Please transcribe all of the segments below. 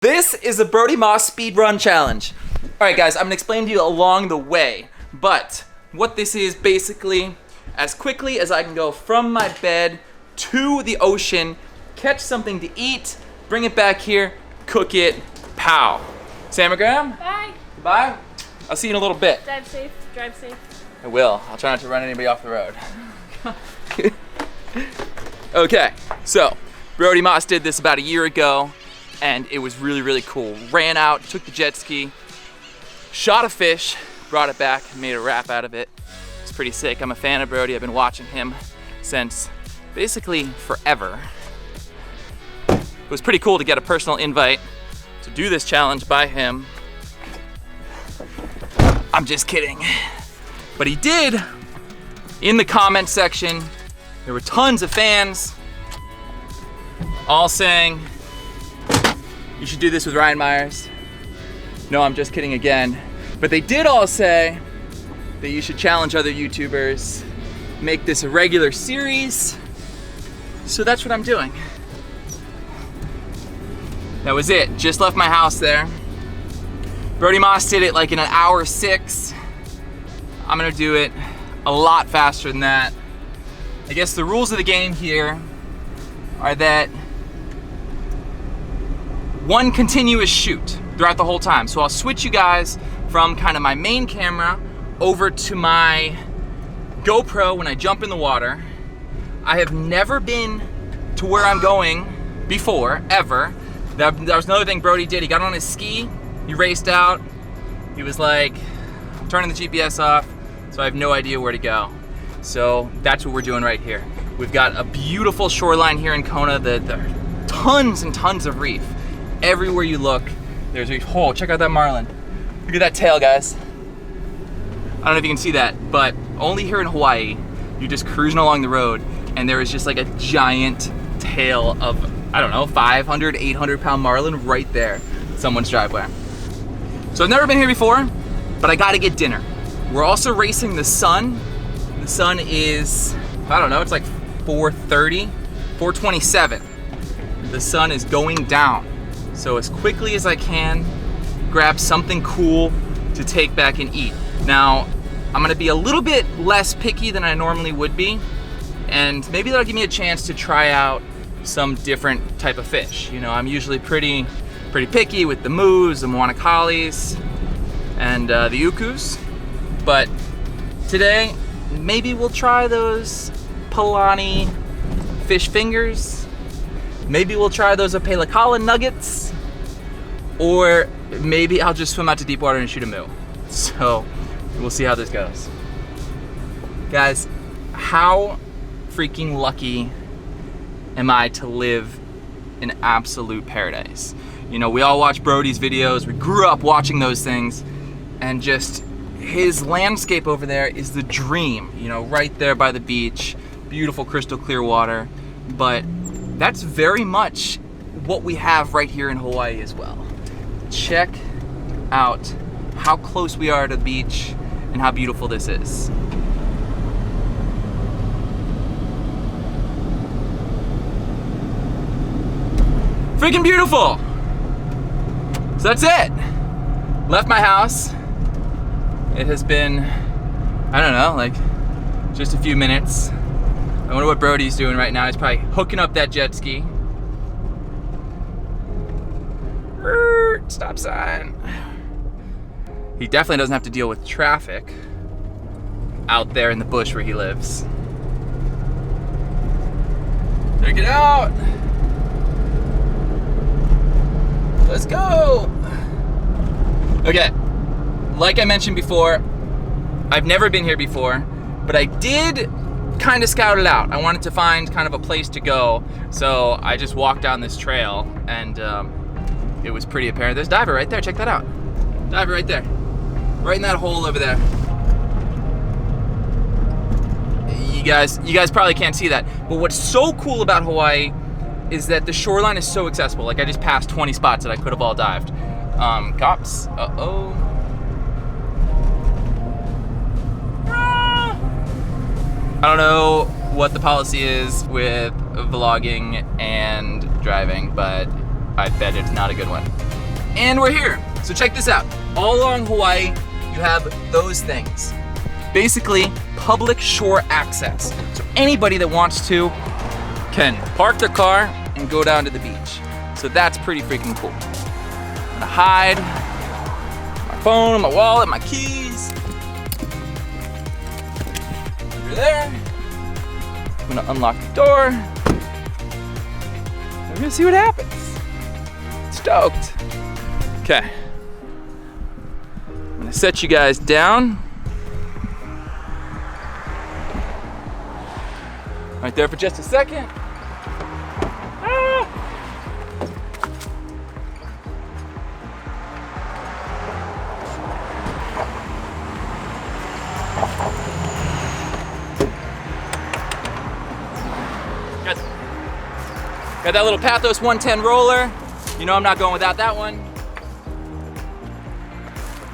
This is the Brodie Moss Speed Run Challenge. All right, guys, I'm gonna explain to you along the way, but what this is basically, as quickly as I can go from my bed to the ocean, catch something to eat, bring it back here, cook it, pow. Sam and Graham? Bye. Goodbye. I'll see you in a little bit. Drive safe, drive safe. I will. I'll try not to run anybody off the road. Okay, so Brodie Moss did this about a year ago, and it was really, really cool. Ran out, took the jet ski, shot a fish, brought it back, made a wrap out of it. It's pretty sick. I'm a fan of Brodie. I've been watching him since basically forever. It was pretty cool to get a personal invite to do this challenge by him. I'm just kidding. But he did. In the comment section, there were tons of fans all saying, you should do this with Ryan Myers. No, I'm just kidding again. But they did all say that you should challenge other YouTubers, make this a regular series. So that's what I'm doing. That was it, just left my house there. Brodie Moss did it like in 1:06. I'm gonna do it a lot faster than that. I guess the rules of the game here are that one continuous shoot throughout the whole time. So I'll switch you guys from kind of my main camera over to my GoPro when I jump in the water. I have never been to where I'm going before, ever. That was another thing Brodie did. He got on his ski, he raced out. He was like, I'm turning the GPS off, so I have no idea where to go. So that's what we're doing right here. We've got a beautiful shoreline here in Kona. There are tons and tons of reef. Everywhere you look, there's reef. Oh, check out that marlin. Look at that tail, guys. I don't know if you can see that, but only here in Hawaii, you're just cruising along the road, and there is just like a giant tail of, I don't know, 500, 800 pound marlin right there, someone's driveway. So I've never been here before, but I gotta get dinner. We're also racing the sun. The sun is, I don't know, it's like 4:30, 4:27. The sun is going down. So as quickly as I can, grab something cool to take back and eat. Now, I'm gonna be a little bit less picky than I normally would be, and maybe that'll give me a chance to try out some different type of fish. You know, I'm usually pretty picky with the moos, the moanakalis, and the ukus, but today, maybe we'll try those Palani fish fingers. Maybe we'll try those Apelakala nuggets, or maybe I'll just swim out to deep water and shoot a moo. So we'll see how this goes. Guys, how freaking lucky am I to live in absolute paradise? You know, we all watch Brodie's videos, we grew up watching those things, and just his landscape over there is the dream. You know, right there by the beach, beautiful crystal clear water, but that's very much what we have right here in Hawaii as well. Check out how close we are to the beach and how beautiful this is. Freaking beautiful! So that's it. Left my house. It has been, I don't know, like just a few minutes. I wonder what Brodie's doing right now. He's probably hooking up that jet ski. Stop sign. He definitely doesn't have to deal with traffic out there in the bush where he lives. Check it out. Let's go. Okay, like I mentioned before, I've never been here before, but I did kind of scout it out. I wanted to find kind of a place to go, so I just walked down this trail, and it was pretty apparent. There's a diver right there, check that out. Diver right there. Right in that hole over there. You guys probably can't see that, but what's so cool about Hawaii is that the shoreline is so accessible. Like, I just passed 20 spots that I could have all dived. Cops, uh-oh. I don't know what the policy is with vlogging and driving, but I bet it's not a good one. And we're here. So check this out. All along Hawaii, you have those things. Basically, public shore access. So anybody that wants to can park their car and go down to the beach. So that's pretty freaking cool. I'm gonna hide my phone, my wallet, my keys. Under there. I'm gonna unlock the door. We're gonna see what happens. Stoked. Okay. I'm gonna set you guys down. Right there for just a second. Ah. Got that little Pathos 110 roller. You know I'm not going without that one.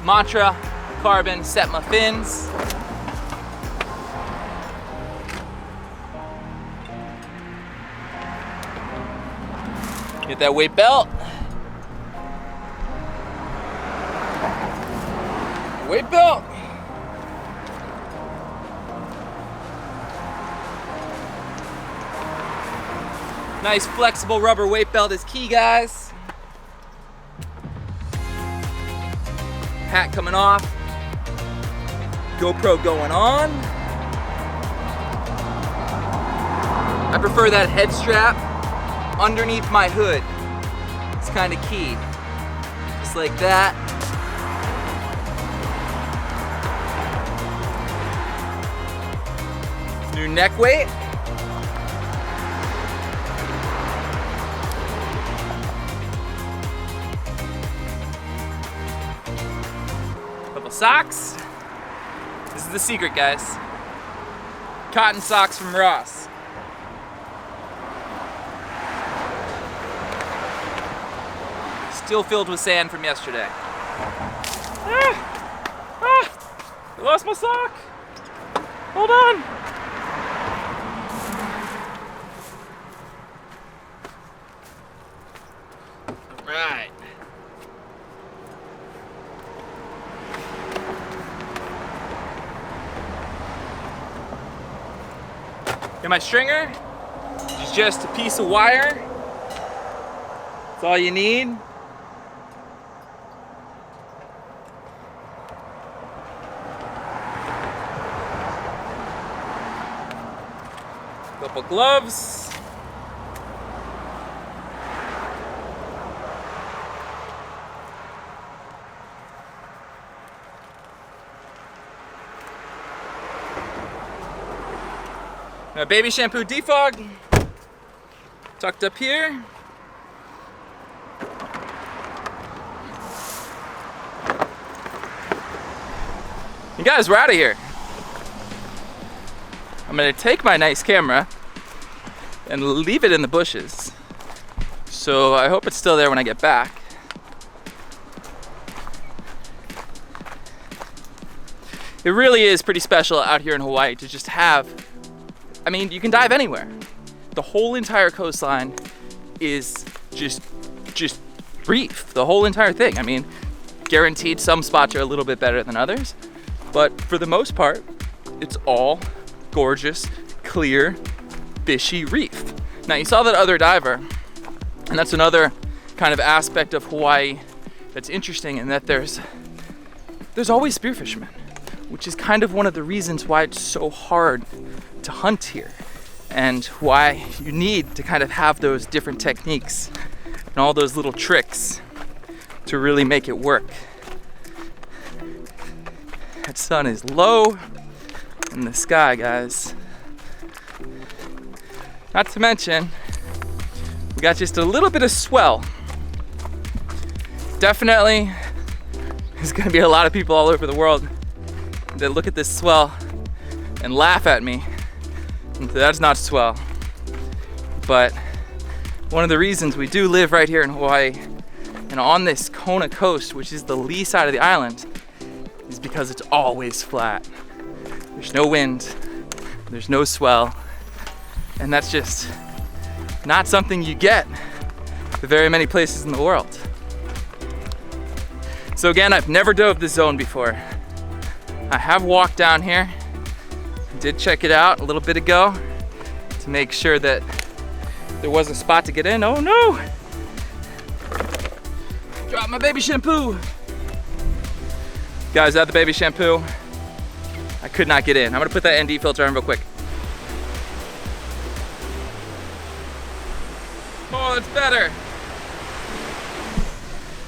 Mantra Carbon set my fins. Get that weight belt. Weight belt. Nice flexible rubber weight belt is key, guys. Hat coming off. GoPro going on. I prefer that head strap underneath my hood. It's kind of key. Just like that. New neck weight. Couple socks. This is the secret, guys. Cotton socks from Ross. Still filled with sand from yesterday. I lost my sock. Hold on. All right. Got my stringer, which is just a piece of wire. That's all you need. Couple gloves. Now baby shampoo defog tucked up here. You guys, we're out of here. I'm gonna take my nice camera and leave it in the bushes. So I hope it's still there when I get back. It really is pretty special out here in Hawaii to just have, I mean, you can dive anywhere. The whole entire coastline is just reef, the whole entire thing. I mean, guaranteed some spots are a little bit better than others, but for the most part, it's all gorgeous, clear, fishy reef. Now you saw that other diver, and that's another kind of aspect of Hawaii that's interesting in that there's always spearfishermen, which is kind of one of the reasons why it's so hard to hunt here and why you need to kind of have those different techniques and all those little tricks to really make it work. That sun is low in the sky, guys. Not to mention, we got just a little bit of swell. Definitely, there's gonna be a lot of people all over the world that look at this swell and laugh at me. And that's not swell. But one of the reasons we do live right here in Hawaii and on this Kona coast, which is the lee side of the island, is because it's always flat. There's no wind, there's no swell, and that's just not something you get in very many places in the world. So again, I've never dove this zone before. I have walked down here, did check it out a little bit ago to make sure that there was a spot to get in. Oh no! Drop my baby shampoo. Guys, that the baby shampoo. I could not get in. I'm gonna put that ND filter on real quick. Oh, that's better.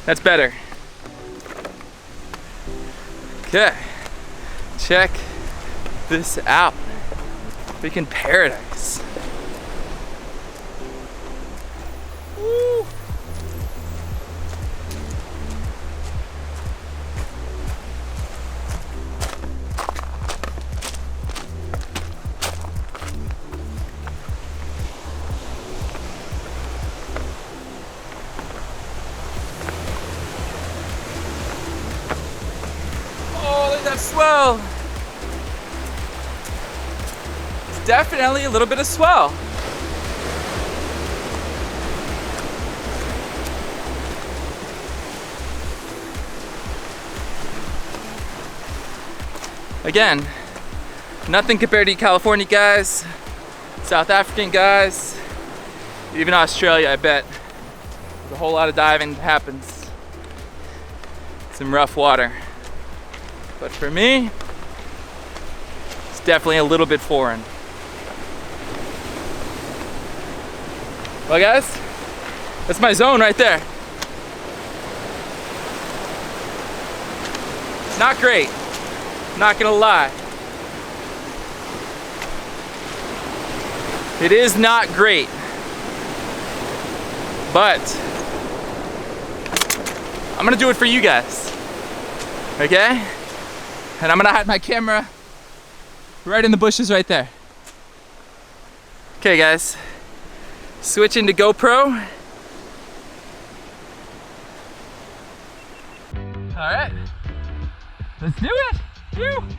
That's better. Okay, check this out. Freaking paradise. Woo. Swell. It's definitely a little bit of swell. Again, nothing compared to California guys, South African guys, even Australia. I bet there's a whole lot of diving that happens. Some rough water. But for me, it's definitely a little bit foreign. Well guys, that's my zone right there. Not great, not gonna lie. It is not great, but I'm gonna do it for you guys, okay? And I'm gonna hide my camera right in the bushes right there. Okay guys, switching to GoPro. All right, let's do it. Woo.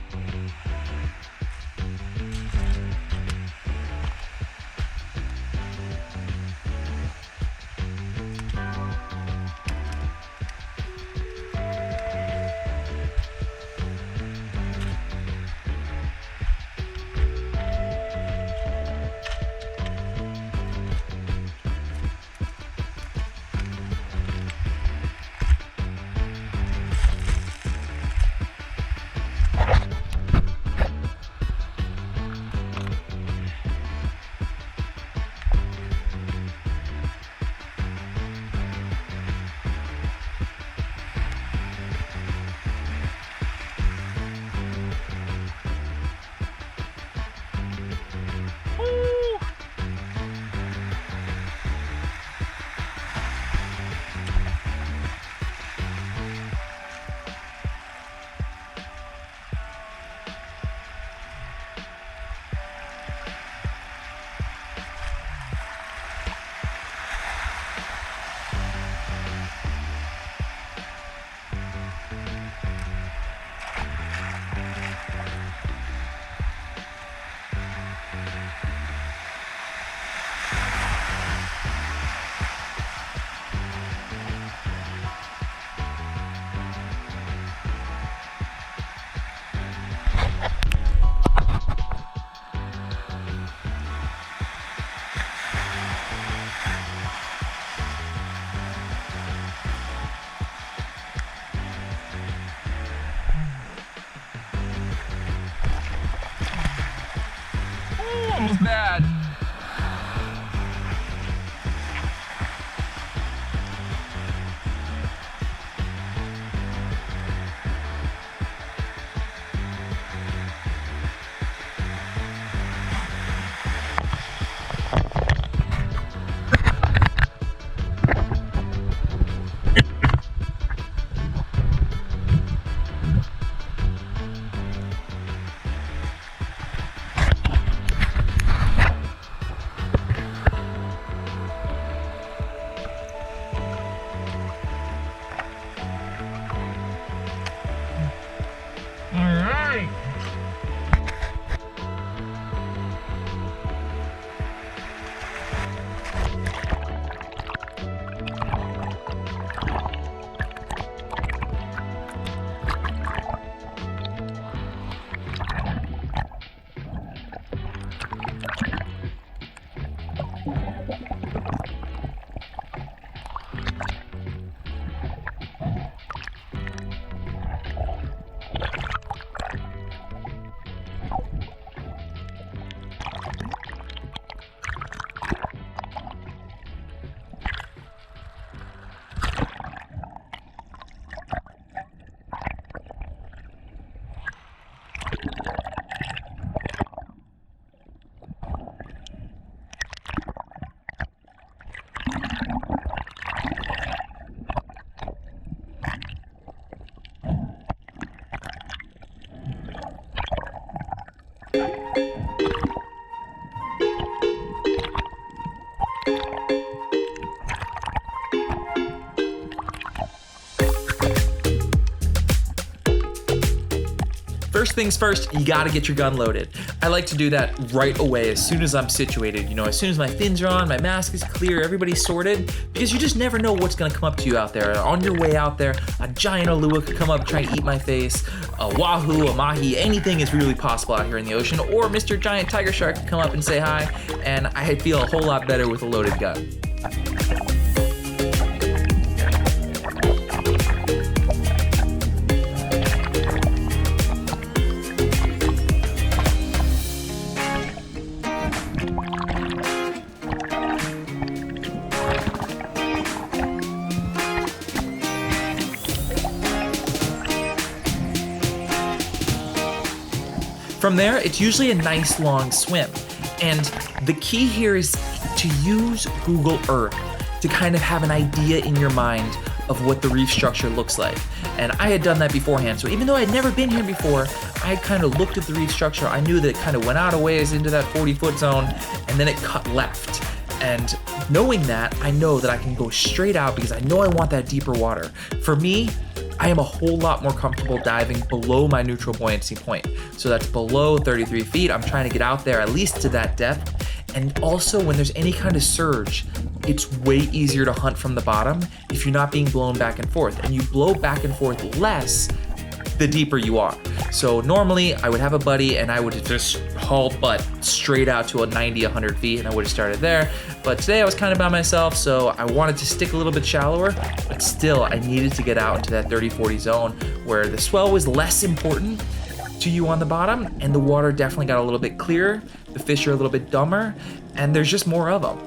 Almost bad. First things first, you gotta get your gun loaded. I like to do that right away as soon as I'm situated. You know, as soon as my fins are on, my mask is clear, everybody's sorted, because you just never know what's gonna come up to you out there. On your way out there, a giant Alua could come up trying to eat my face, a wahoo, a mahi, anything is really possible out here in the ocean, or Mr. Giant Tiger Shark could come up and say hi, and I feel a whole lot better with a loaded gun. From there, it's usually a nice long swim. And the key here is to use Google Earth to kind of have an idea in your mind of what the reef structure looks like. And I had done that beforehand. So even though I'd never been here before, I kind of looked at the reef structure. I knew that it kind of went out a ways into that 40-foot zone, and then it cut left. And knowing that, I know that I can go straight out because I know I want that deeper water. For me, I am a whole lot more comfortable diving below my neutral buoyancy point. So that's below 33 feet. I'm trying to get out there at least to that depth. And also when there's any kind of surge, it's way easier to hunt from the bottom if you're not being blown back and forth. And you blow back and forth less the deeper you are. So normally I would have a buddy and I would just haul butt straight out to a 90, 100 feet and I would have started there. But today I was kind of by myself, so I wanted to stick a little bit shallower, but still I needed to get out into that 30, 40 zone where the swell was less important to you on the bottom and the water definitely got a little bit clearer, the fish are a little bit dumber, and there's just more of them.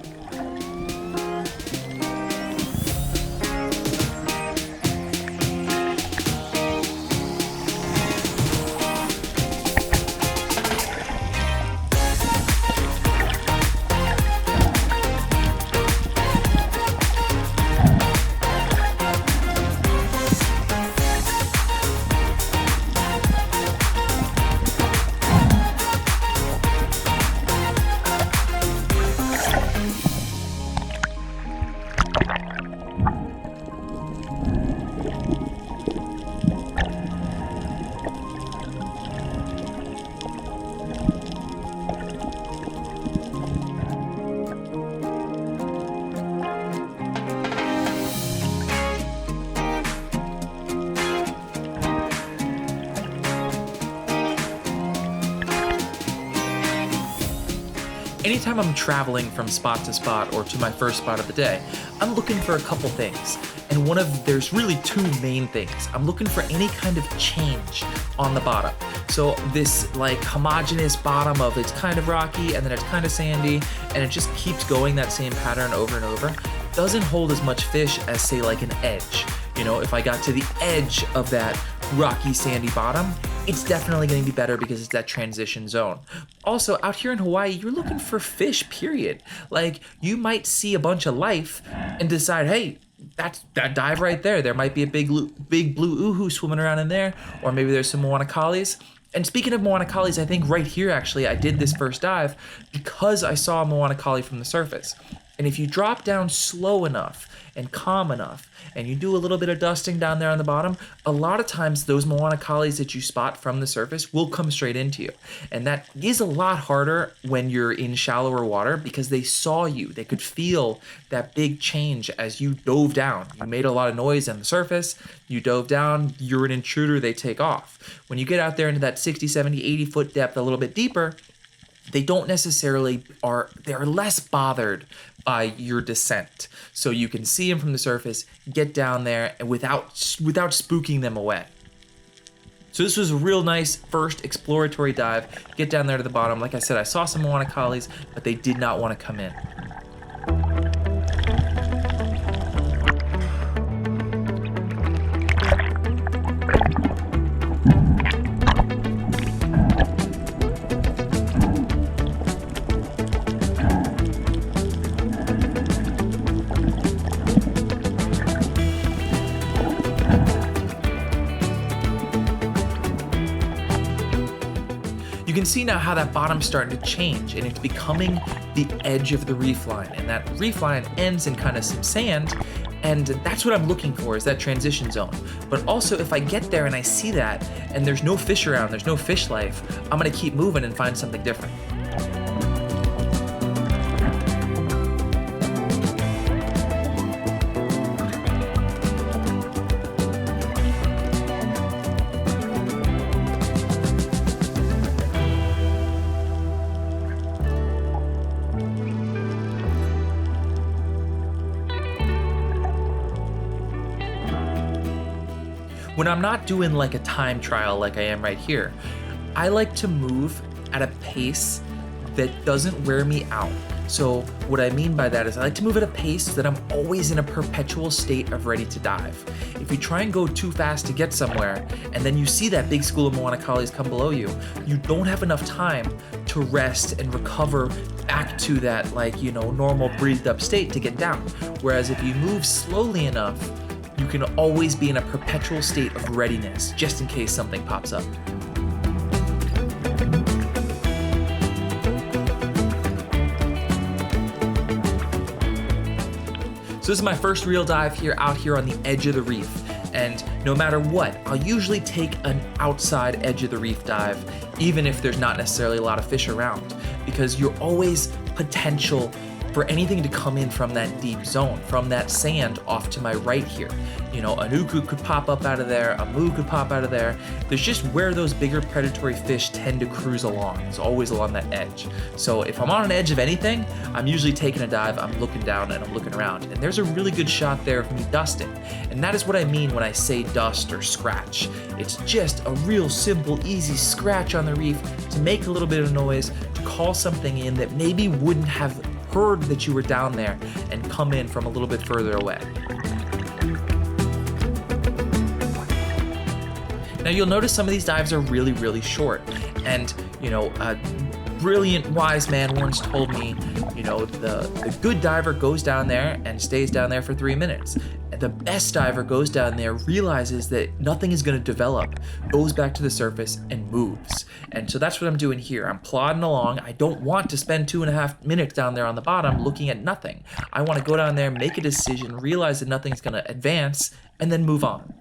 Anytime I'm traveling from spot to spot or to my first spot of the day, I'm looking for a couple things. And there's really two main things. I'm looking for any kind of change on the bottom. So this like homogeneous bottom of it's kind of rocky and then it's kind of sandy and it just keeps going that same pattern over and over, doesn't hold as much fish as say like an edge. You know, if I got to the edge of that rocky sandy bottom, it's definitely going to be better because it's that transition zone. Also, out here in Hawaii, you're looking for fish, period. Like, you might see a bunch of life and decide, hey, that dive right there. There might be a big blue uhu swimming around in there, or maybe there's some moana kalis. And speaking of moana kalis, I think right here, actually, I did this first dive because I saw a moana kali from the surface. And if you drop down slow enough and calm enough, and you do a little bit of dusting down there on the bottom, a lot of times those moana kalis that you spot from the surface will come straight into you. And that is a lot harder when you're in shallower water because they saw you. They could feel that big change as you dove down. You made a lot of noise on the surface, you dove down, you're an intruder, they take off. When you get out there into that 60, 70, 80 foot depth a little bit deeper, they don't necessarily they're less bothered by your descent. So you can see them from the surface, get down there and without spooking them away. So this was a real nice first exploratory dive. Get down there to the bottom. Like I said, I saw some moana kalis, but they did not want to come in. You can see now how that bottom's starting to change and it's becoming the edge of the reef line, and that reef line ends in kind of some sand And that's what I'm looking for, is that transition zone. But also, if I get there and I see that and there's no fish around, there's no fish life, I'm gonna keep moving and find something different. When I'm not doing like a time trial like I am right here, I like to move at a pace that doesn't wear me out. So what I mean by that is I like to move at a pace so that I'm always in a perpetual state of ready to dive. If you try and go too fast to get somewhere, and then you see that big school of Moana Kalis come below you, you don't have enough time to rest and recover back to that normal breathed up state to get down. Whereas if you move slowly enough, you can always be in a perpetual state of readiness, just in case something pops up. So this is my first real dive out here on the edge of the reef. And no matter what, I'll usually take an outside edge of the reef dive, even if there's not necessarily a lot of fish around, because you're always potential for anything to come in from that deep zone, from that sand off to my right here. An uku could pop up out of there, a moo could pop out of there. There's just where those bigger predatory fish tend to cruise along. It's always along that edge. So if I'm on an edge of anything, I'm usually taking a dive, I'm looking down and I'm looking around. And there's a really good shot there of me dusting. And that is what I mean when I say dust or scratch. It's just a real simple, easy scratch on the reef to make a little bit of noise, to call something in that maybe wouldn't have heard that you were down there and come in from a little bit further away. Now you'll notice some of these dives are really, really short. And, a brilliant wise man once told me, the good diver goes down there and stays down there for 3 minutes. The best diver goes down there, realizes that nothing is going to develop, goes back to the surface and moves. And so that's what I'm doing here. I'm plodding along. I don't want to spend 2.5 minutes down there on the bottom looking at nothing. I want to go down there, make a decision, realize that nothing's going to advance, and then move on.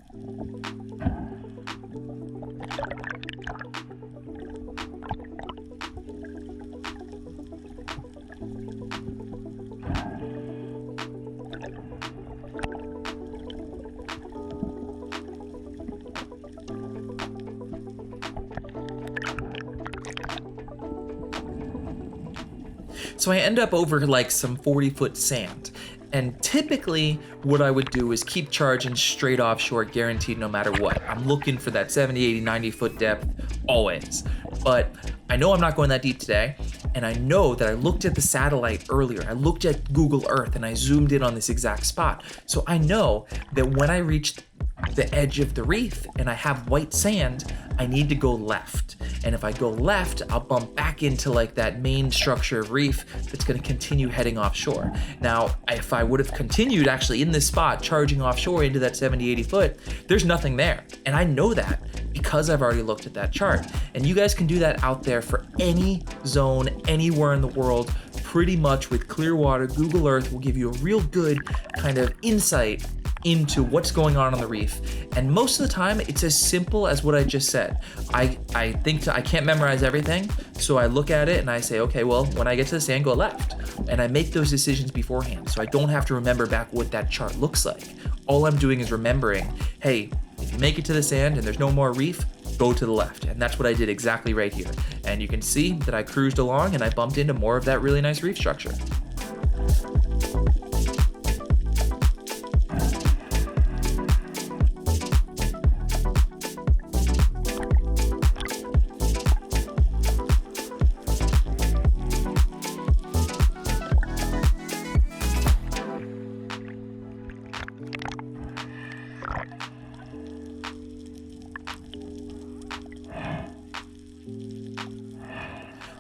So I end up over like some 40-foot sand. And typically what I would do is keep charging straight offshore, guaranteed no matter what. I'm looking for that 70, 80, 90-foot depth always. But I know I'm not going that deep today. And I know that I looked at the satellite earlier. I looked at Google Earth and I zoomed in on this exact spot. So I know that when I reach the edge of the reef and I have white sand, I need to go left. And if I go left, I'll bump back into like that main structure of reef that's going to continue heading offshore. Now, if I would have continued actually in this spot, charging offshore into that 70, 80 foot, there's nothing there. And I know that because I've already looked at that chart. And you guys can do that out there for any zone, anywhere in the world, pretty much with clear water. Google Earth will give you a real good kind of insight into what's going on the reef. And most of the time, it's as simple as what I just said. I think I can't memorize everything, so I look at it and I say, okay, well, when I get to the sand, go left. And I make those decisions beforehand, so I don't have to remember back what that chart looks like. All I'm doing is remembering, hey, if you make it to the sand and there's no more reef, go to the left. And that's what I did exactly right here. And you can see that I cruised along and I bumped into more of that really nice reef structure.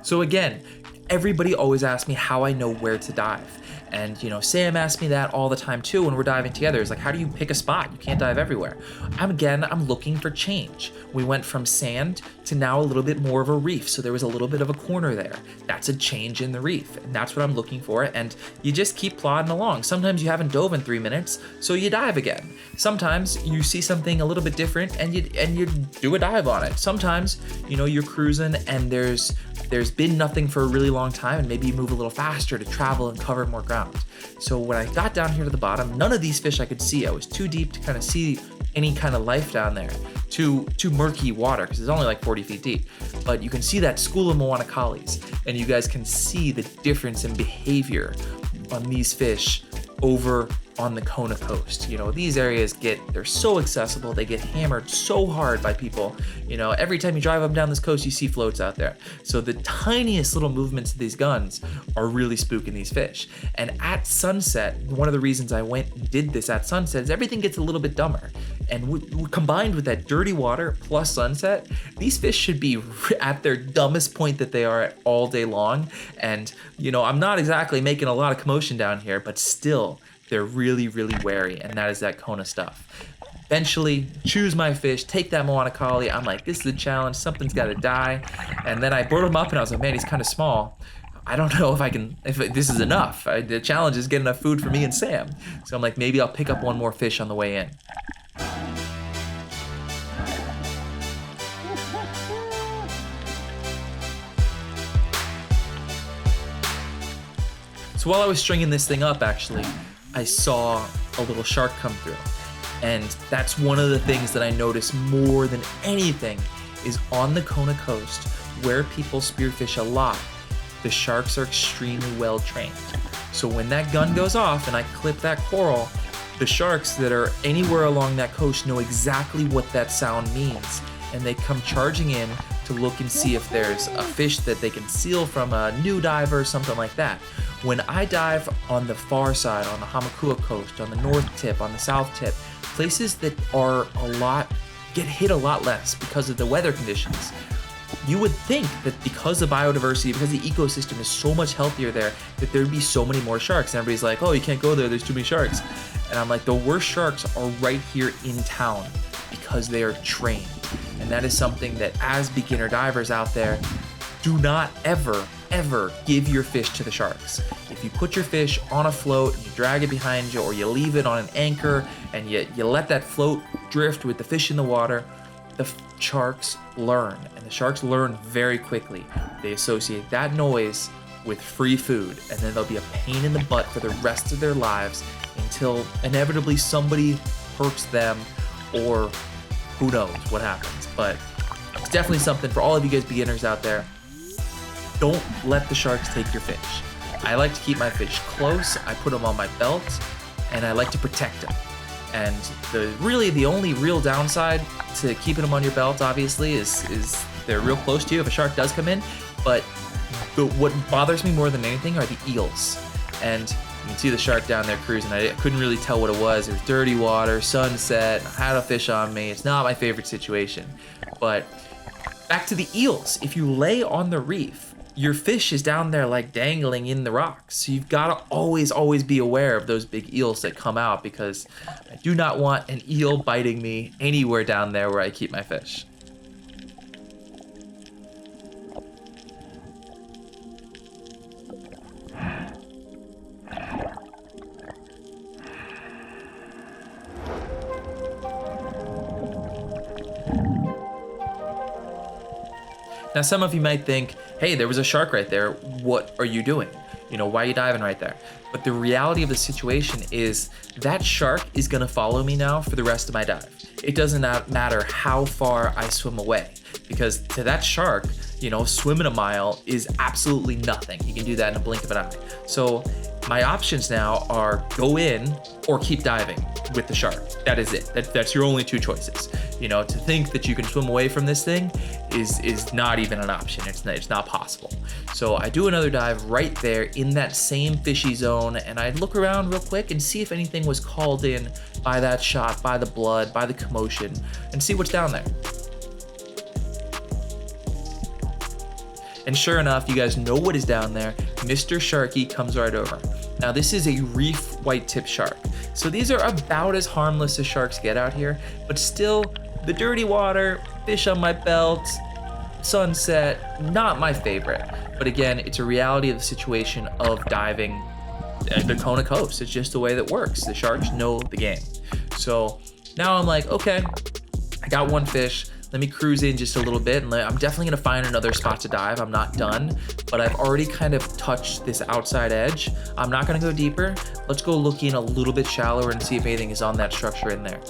So again, everybody always asks me how I know where to dive. And Sam asked me that all the time too when we're diving together. It's like, how do you pick a spot? You can't dive everywhere. I'm looking for change. We went from sand to now a little bit more of a reef. So there was a little bit of a corner there. That's a change in the reef. And that's what I'm looking for. And you just keep plodding along. Sometimes you haven't dove in 3 minutes, so you dive again. Sometimes you see something a little bit different and you do a dive on it. Sometimes, you're cruising and there's been nothing for a really long time, and maybe you move a little faster to travel and cover more ground. So when I got down here to the bottom, none of these fish I could see. I was too deep to kind of see any kind of life down there. Too murky water, because it's only like 40 feet deep. But you can see that school of Moana collies, and you guys can see the difference in behavior on these fish over on the Kona coast. These areas they're so accessible, they get hammered so hard by people. Every time you drive up down this coast, you see floats out there. So the tiniest little movements of these guns are really spooking these fish. And at sunset, one of the reasons I went and did this at sunset is everything gets a little bit dumber. And combined with that dirty water plus sunset, these fish should be at their dumbest point that they are at all day long. And, I'm not exactly making a lot of commotion down here, but still, they're really, really wary, and that is that Kona stuff. Eventually, choose my fish, take that Moana collie. I'm like, this is a challenge, something's gotta die. And then I brought him up and I was like, man, he's kind of small. I don't know if this is enough. The challenge is get enough food for me and Sam. So I'm like, maybe I'll pick up one more fish on the way in. So while I was stringing this thing up, actually, I saw a little shark come through. And that's one of the things that I notice more than anything is on the Kona coast, where people spearfish a lot, the sharks are extremely well trained. So when that gun goes off and I clip that coral, the sharks that are anywhere along that coast know exactly what that sound means. And they come charging in to look and see if there's a fish that they can seal from a new diver or something like that. When I dive on the far side, on the Hamakua coast, on the north tip, on the south tip, places that are get hit a lot less because of the weather conditions. You would think that because the biodiversity, because the ecosystem is so much healthier there, that there'd be so many more sharks. And everybody's like, oh, you can't go there, there's too many sharks. And I'm like, the worst sharks are right here in town because they are trained. And that is something that as beginner divers out there, do not ever give your fish to the sharks. If you put your fish on a float and you drag it behind you, or you leave it on an anchor and you let that float drift with the fish in the water, the sharks learn, and the sharks learn very quickly. They associate that noise with free food, and then they'll be a pain in the butt for the rest of their lives until inevitably somebody hurts them, or who knows what happens. But it's definitely something for all of you guys beginners out there. Don't let the sharks take your fish. I like to keep my fish close. I put them on my belt, and I like to protect them. And the only real downside to keeping them on your belt, obviously, is they're real close to you if a shark does come in. But what bothers me more than anything are the eels. And you can see the shark down there cruising. I couldn't really tell what it was. It was dirty water, sunset, I had a fish on me. It's not my favorite situation. But back to the eels. If you lay on the reef, your fish is down there like dangling in the rocks. So you've got to always be aware of those big eels that come out, because I do not want an eel biting me anywhere down there where I keep my fish. Now, some of you might think, hey, there was a shark right there. What are you doing? Why are you diving right there? But the reality of the situation is that shark is gonna follow me now for the rest of my dive. It doesn't matter how far I swim away, because to that shark, swimming a mile is absolutely nothing. You can do that in a blink of an eye. So my options now are go in or keep diving with the shark. That is it. That's your only two choices. To think that you can swim away from this thing is not even an option. It's not possible. So I do another dive right there in that same fishy zone, and I look around real quick and see if anything was called in by that shot, by the blood, by the commotion, and see what's down there. And sure enough, you guys know what is down there. Mr. Sharky comes right over. Now this is a reef white tip shark. So these are about as harmless as sharks get out here, but still the dirty water, fish on my belt, sunset, not my favorite. But again, it's a reality of the situation of diving the Kona coast. It's just the way that works. The sharks know the game. So now I'm like, okay, I got one fish. Let me cruise in just a little bit, and I'm definitely gonna find another spot to dive. I'm not done, but I've already kind of touched this outside edge. I'm not gonna go deeper. Let's go look in a little bit shallower and see if anything is on that structure in there.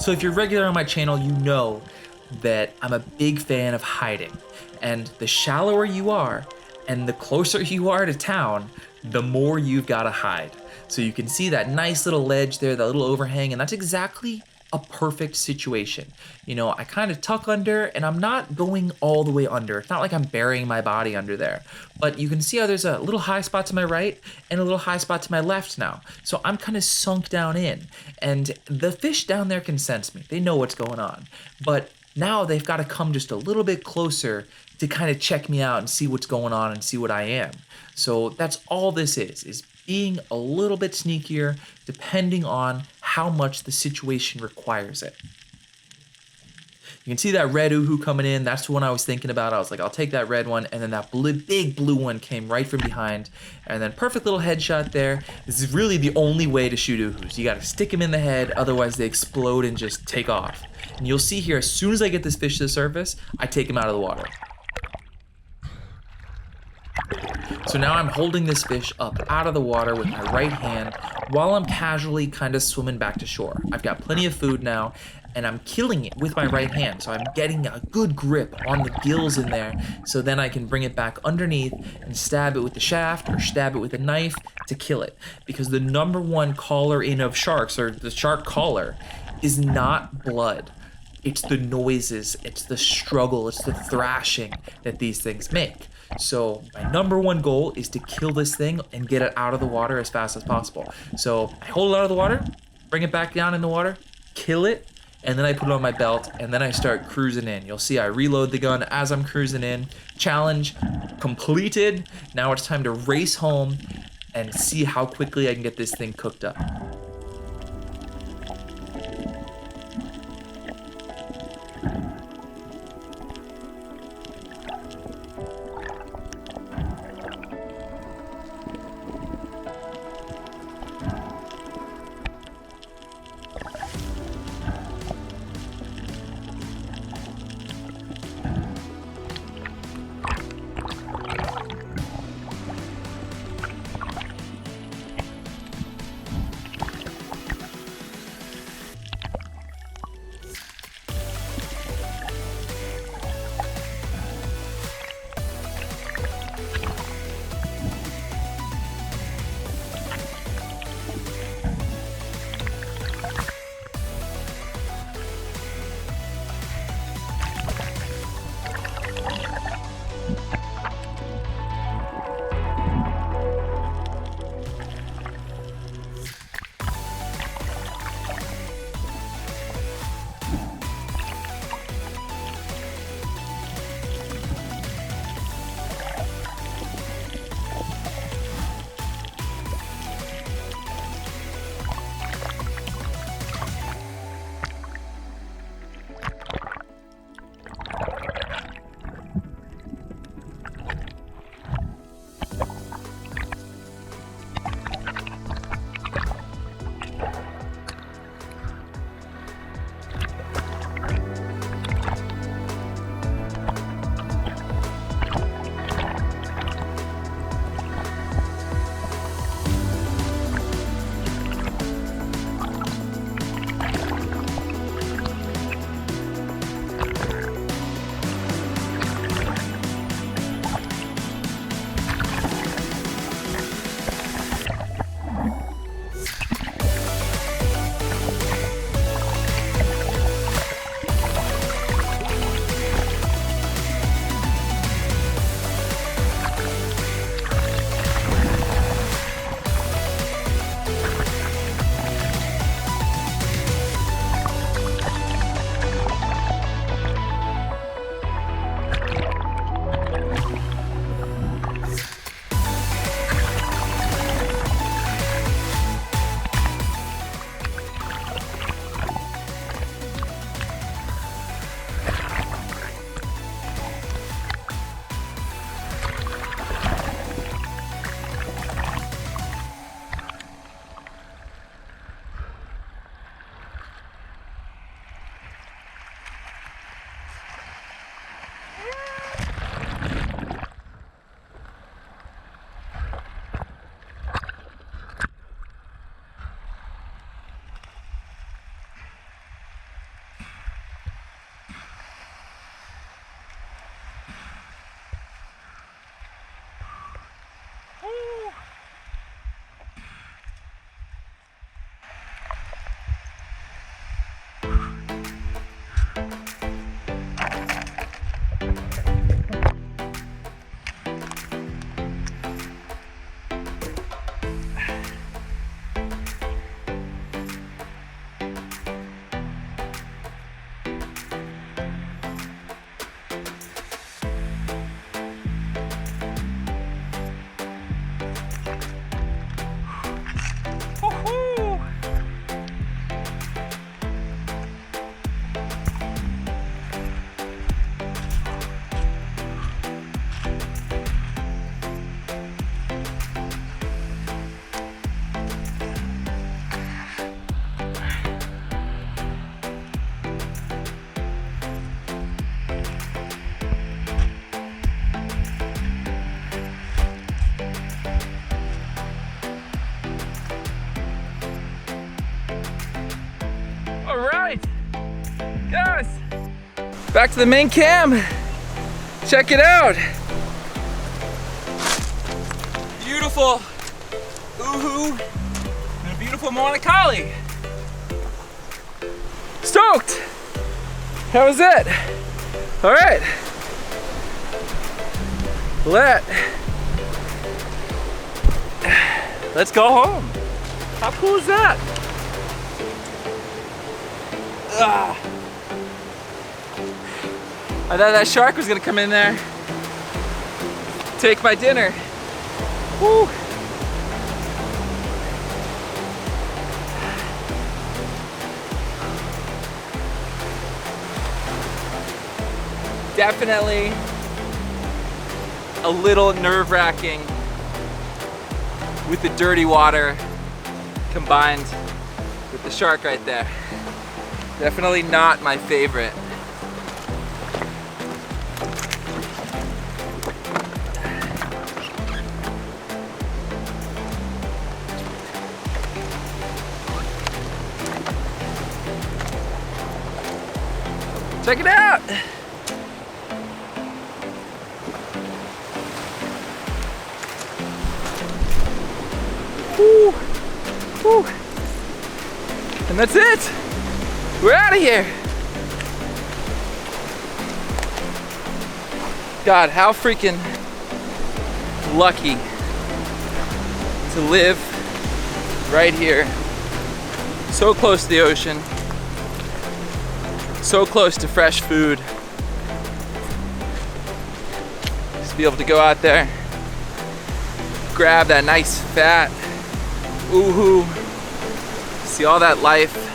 So if you're regular on my channel, you know that I'm a big fan of hiding. And the shallower you are and the closer you are to town, the more you've got to hide. So you can see that nice little ledge there, that little overhang, and that's exactly a perfect situation. You know, I kind of tuck under and I'm not going all the way under. It's not like I'm burying my body under there, but you can see how there's a little high spot to my right and a little high spot to my left now. So I'm kind of sunk down in, and the fish down there can sense me. They know what's going on, but now they've got to come just a little bit closer to kind of check me out and see what's going on and see what I am. So that's all this is being a little bit sneakier depending on how much the situation requires it. You can see that red uhu coming in. That's the one I was thinking about. I was like, I'll take that red one. And then that big blue one came right from behind. And then perfect little headshot there. This is really the only way to shoot uhus. You got to stick them in the head. Otherwise they explode and just take off. And you'll see here, as soon as I get this fish to the surface, I take him out of the water. So now I'm holding this fish up out of the water with my right hand while I'm casually kind of swimming back to shore. I've got plenty of food now, and I'm killing it with my right hand. So I'm getting a good grip on the gills in there, so then I can bring it back underneath and stab it with the shaft or stab it with a knife to kill it. Because the #1 caller in of sharks, or the shark caller, is not blood. It's the noises, it's the struggle, it's the thrashing that these things make. So my #1 goal is to kill this thing and get it out of the water as fast as possible. So I hold it out of the water, bring it back down in the water, kill it, and then I put it on my belt, and then I start cruising in. You'll see I reload the gun as I'm cruising in. Challenge completed. Now it's time to race home and see how quickly I can get this thing cooked up. Back to the main cam. Check it out. Beautiful uhu and a beautiful Moanakali. Stoked. How was it? All right. Let's go home. How cool is that? I thought that shark was gonna come in there, take my dinner. Woo. Definitely a little nerve-wracking with the dirty water combined with the shark right there. Definitely not my favorite. Check it out! Woo. Woo. And that's it! We're out of here! God, how freaking lucky to live right here. So close to the ocean. So close to fresh food. Just be able to go out there, grab that nice fat uhu, see all that life.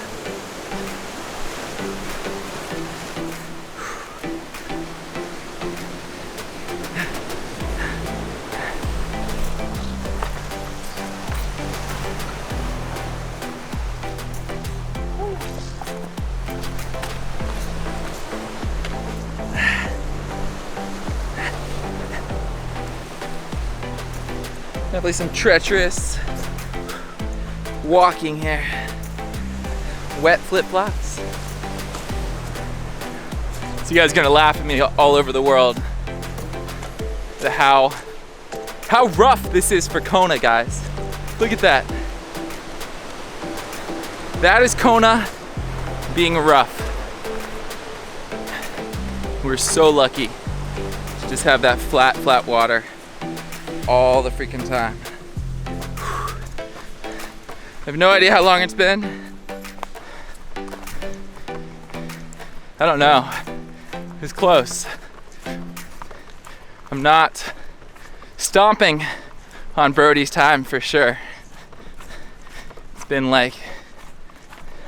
Definitely some treacherous walking here. Wet flip-flops. So you guys are gonna laugh at me all over the world at how rough this is for Kona, guys. Look at that. That is Kona being rough. We're so lucky to just have that flat water all the freaking time. I have no idea how long it's been. I don't know. It was close. I'm not stomping on Brodie's time for sure. It's been like,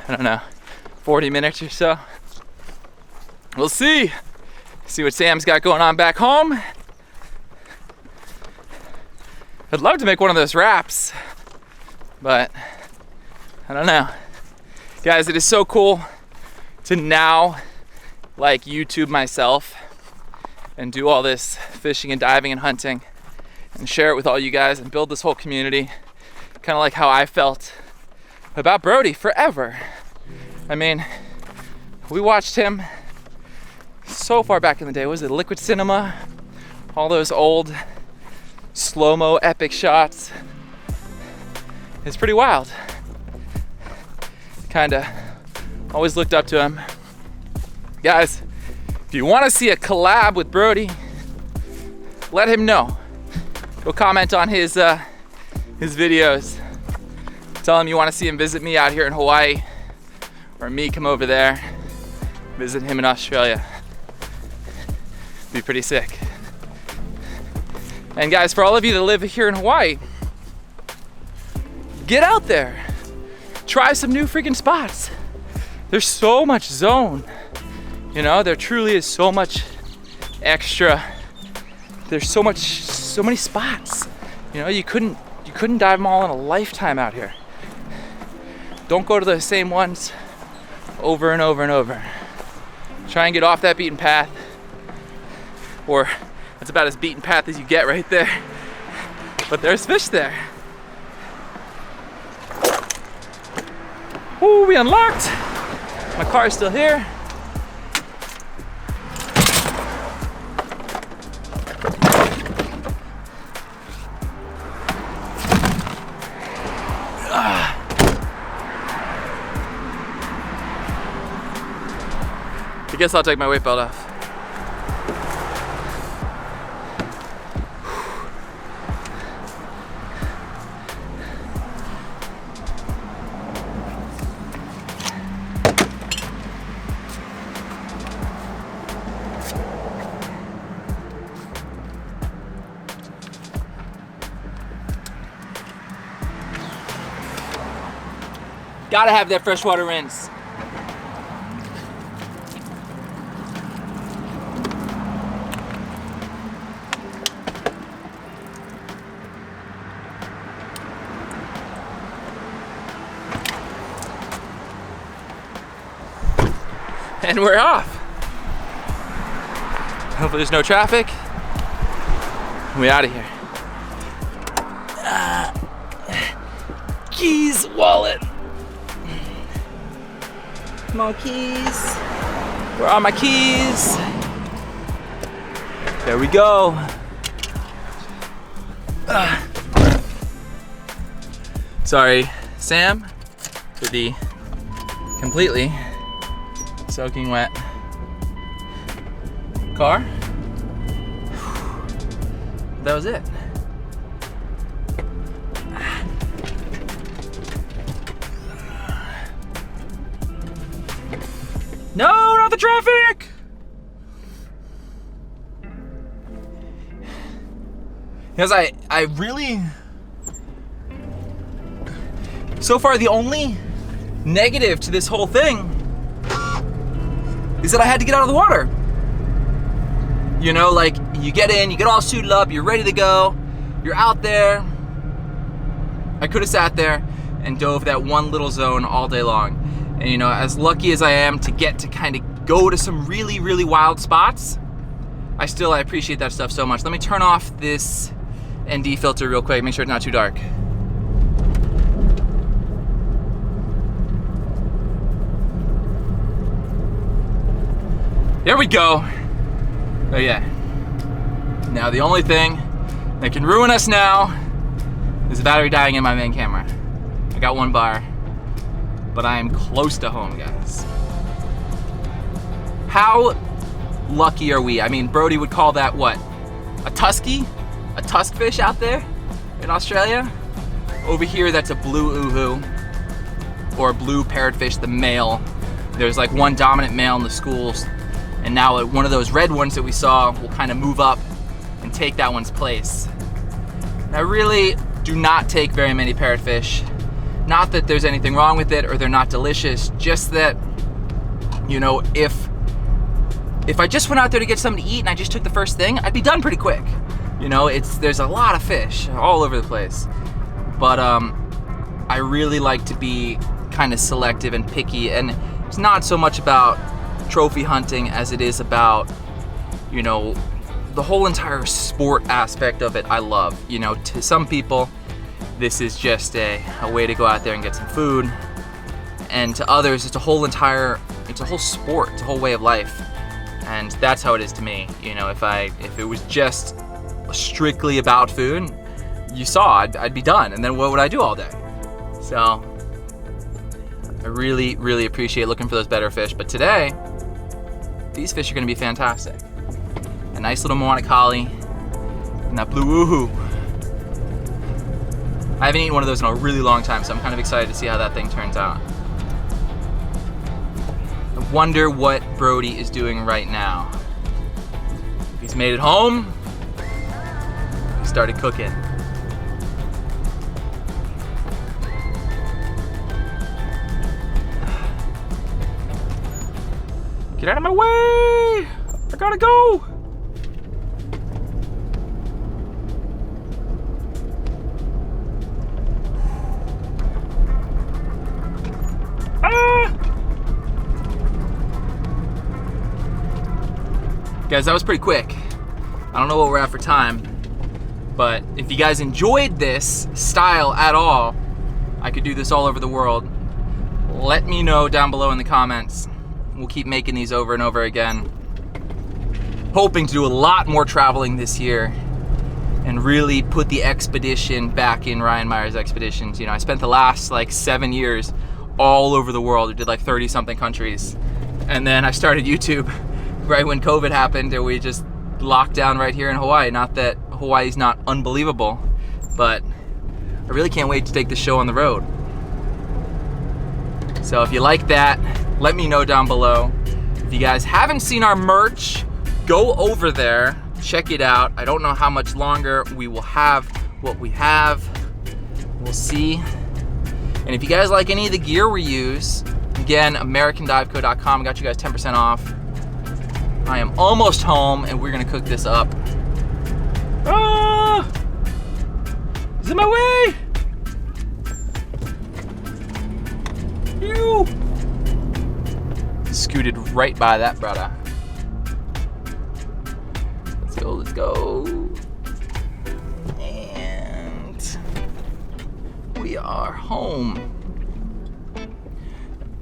I don't know, 40 minutes or so. We'll see. See what Sam's got going on back home. I'd love to make one of those wraps, but I don't know. Guys, it is so cool to now like YouTube myself and do all this fishing and diving and hunting and share it with all you guys and build this whole community. Kind of like how I felt about Brodie forever. I mean, we watched him so far back in the day. Was it Liquid Cinema? All those old slow-mo epic shots. It's pretty wild. Kinda always looked up to him. Guys, if you want to see a collab with Brodie, let him know. Go comment on his videos. Tell him you want to see him visit me out here in Hawaii, or me come over there, visit him in Australia. Be pretty sick. And guys, for all of you that live here in Hawaii, get out there. Try some new freaking spots. There's so much zone. You know, there truly is so much extra. There's so many spots. You know, you couldn't dive them all in a lifetime out here. Don't go to the same ones over and over and over. Try and get off that beaten path, or that's about as beaten path as you get right there. But there's fish there. Ooh, we unlocked. My car is still here. I guess I'll take my weight belt off. Gotta have that freshwater rinse. And we're off. Hopefully there's no traffic. We're out of here. Keys, wallet. Come on, keys. Where are my keys? There we go. Sorry, Sam, for the completely soaking wet car. That was it. No, not the traffic! Because I really, so far the only negative to this whole thing is that I had to get out of the water. You know, like you get in, you get all suited up, you're ready to go, you're out there. I could have sat there and dove that one little zone all day long. And you know, as lucky as I am to get to kind of go to some really, really wild spots, I appreciate that stuff so much. Let me turn off this ND filter real quick, make sure it's not too dark. There we go. Oh yeah. Now the only thing that can ruin us now is the battery dying in my main camera. I got one bar, but I am close to home, guys. How lucky are we? I mean, Brodie would call that what? A tusky? A tusk fish out there in Australia? Over here, that's a blue uhu, or a blue parrotfish, the male. There's like one dominant male in the schools, and now one of those red ones that we saw will kind of move up and take that one's place. I really do not take very many parrotfish. Not that there's anything wrong with it or they're not delicious, just that, you know, if I just went out there to get something to eat and I just took the first thing, I'd be done pretty quick. You know, there's a lot of fish all over the place. But I really like to be kind of selective and picky, and it's not so much about trophy hunting as it is about, you know, the whole entire sport aspect of it I love. You know, to some people, this is just a way to go out there and get some food. And to others, it's a whole sport, it's a whole way of life. And that's how it is to me. You know, if it was just strictly about food, you saw, I'd be done. And then what would I do all day? So I really, really appreciate looking for those better fish. But today, these fish are gonna be fantastic. A nice little Moana Kali and that blue woohoo. I haven't eaten one of those in a really long time, so I'm kind of excited to see how that thing turns out. I wonder what Brodie is doing right now. He's made it home. He started cooking. Get out of my way! I gotta go! Guys, that was pretty quick. I don't know what we're at for time, but if you guys enjoyed this style at all, I could do this all over the world. Let me know down below in the comments. We'll keep making these over and over again. Hoping to do a lot more traveling this year and really put the expedition back in Ryan Myers Expeditions. You know, I spent the last like 7 years all over the world. I did like 30 something countries. And then I started YouTube right when COVID happened, and we just locked down right here in Hawaii. Not that Hawaii's not unbelievable, but I really can't wait to take the show on the road. So if you like that, let me know down below. If you guys haven't seen our merch, go over there, check it out. I don't know how much longer we will have what we have. We'll see. And if you guys like any of the gear we use, again, AmericanDiveCo.com, got you guys 10% off. I am almost home, and we're gonna cook this up. Ah! Is it my way? Ew! Scooted right by that brother. Let's go, let's go. And we are home.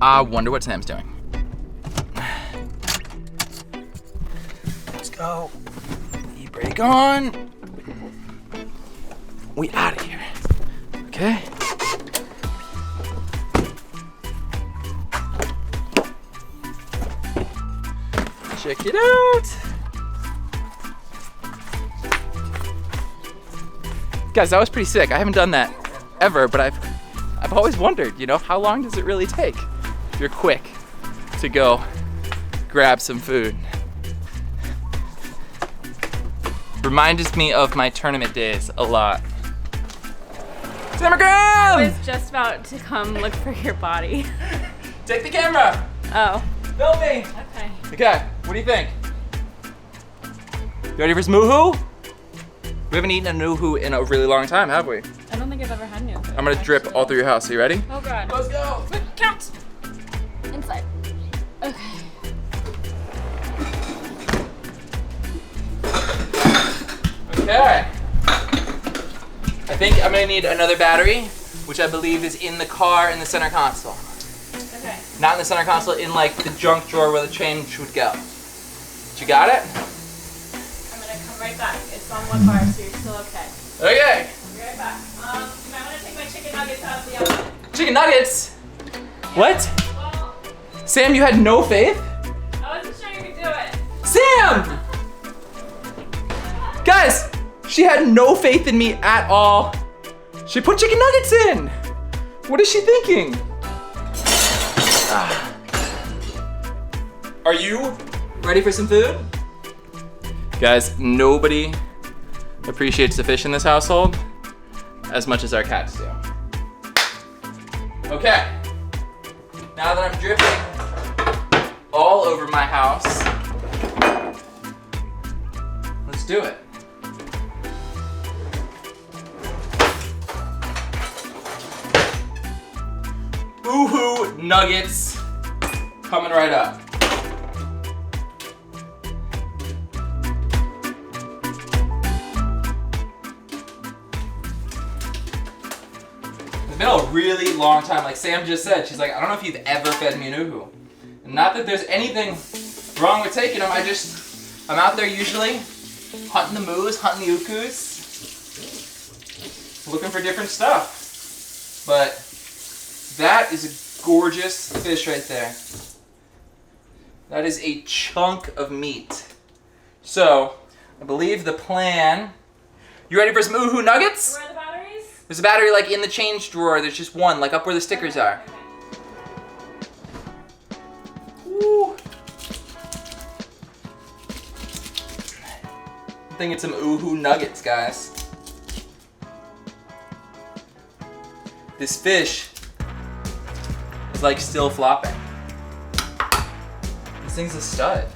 I wonder what Sam's doing. Let's go. E-brake on. We out of here. Okay. Check it out. Guys, that was pretty sick. I haven't done that ever, but I've always wondered, you know, how long does it really take if you're quick to go grab some food? Reminds me of my tournament days a lot. I was just about to come look for your body. Take the camera. Oh. Film me. Okay. Okay, what do you think? You ready for some uhu? We haven't eaten a uhu in a really long time, have we? I don't think I've ever had new. I'm gonna drip all through your house. Are you ready? Oh God. Let's go. Count. Inside. Okay. Okay. I think I'm gonna need another battery, which I believe is in the car in the center console. Okay. Not in the center console, in like the junk drawer where the change would go. But you got it? I'm gonna come right back. It's on one bar, so you're still okay. Okay. Be right back. You might want to take my chicken nuggets out of the oven. Chicken nuggets? What? Well, Sam, you had no faith? I wasn't sure you could do it. Sam! Guys, she had no faith in me at all. She put chicken nuggets in. What is she thinking? Ah. Are you ready for some food? Guys, nobody appreciates the fish in this household as much as our cats do. Okay, now that I'm dripping all over my house, let's do it. Uhu nuggets coming right up. It's been a really long time. Like Sam just said, she's like, I don't know if you've ever fed me an uhu. And not that there's anything wrong with taking them. I'm out there usually hunting the moose, hunting the ukus, looking for different stuff. But that is a gorgeous fish right there. That is a chunk of meat. So, I believe the plan... You ready for some uhu nuggets? Where are the batteries? There's a battery like in the change drawer. There's just one, like up where the stickers are. Woo. I'm thinking some uhu nuggets, guys. This fish is like still flopping. This thing's a stud.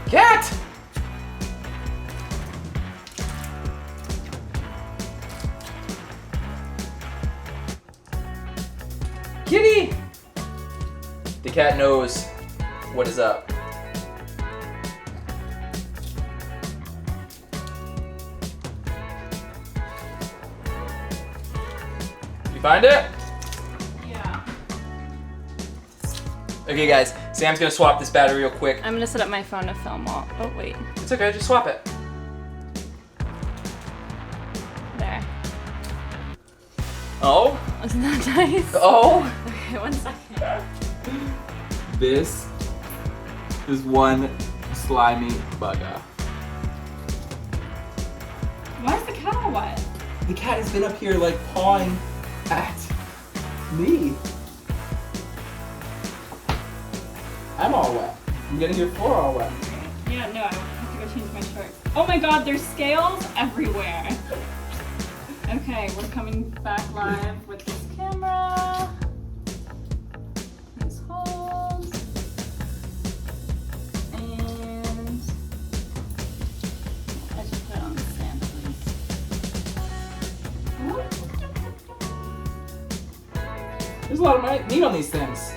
Cat! Kitty! The cat knows what is up. You find it? Yeah. Okay guys, Sam's gonna swap this battery real quick. I'm gonna set up my phone to film all. Oh wait. It's okay, just swap it. There. Oh? Isn't that nice? Oh? Okay, 1 second. This is one slimy bugger. Why is the cat all wet? The cat has been up here like pawing at me. I'm all wet. I'm getting your floor all wet. Yeah, no, I have to go change my shorts. Oh my god, there's scales everywhere. Okay, we're coming back live with this camera. Please hold. And I just put it on the stand, please. There's a lot of meat on these things.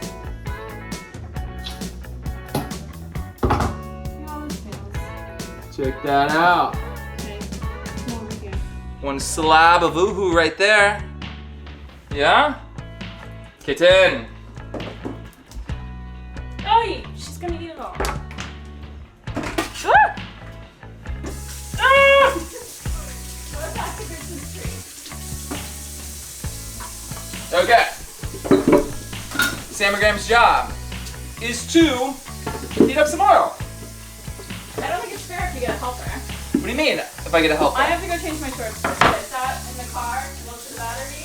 Check that out. Okay, come over here. One slab of uhu right there. Yeah? Kitten. Oh, she's gonna eat it all. Ah! Ah! What back to Christmas tree? Okay. Samagram's job is to heat up some oil. I don't think it's fair if you get a helper. What do you mean if I get a helper? I have to go change my shorts first. Is that in the car? Look to the battery.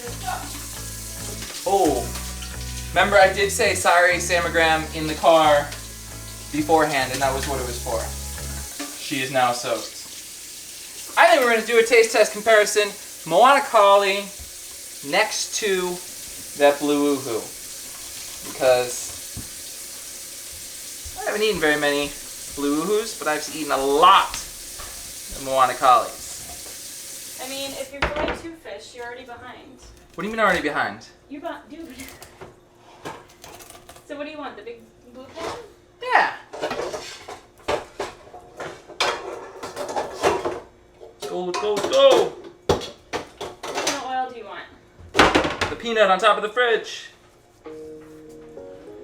Let's go. Oh. Remember I did say sorry Samagram in the car beforehand, and that was what it was for. She is now soaked. I think we're going to do a taste test comparison. Moana Kali next to that blue uhu. Because I haven't eaten very many blue uhus, but I've eaten a lot of Moana Kalis. I mean, if you're going to fish, you're already behind. What do you mean already behind? Dude. So what do you want? The big blue pan? Yeah. Go, go, go! What kind of oil do you want? The peanut on top of the fridge.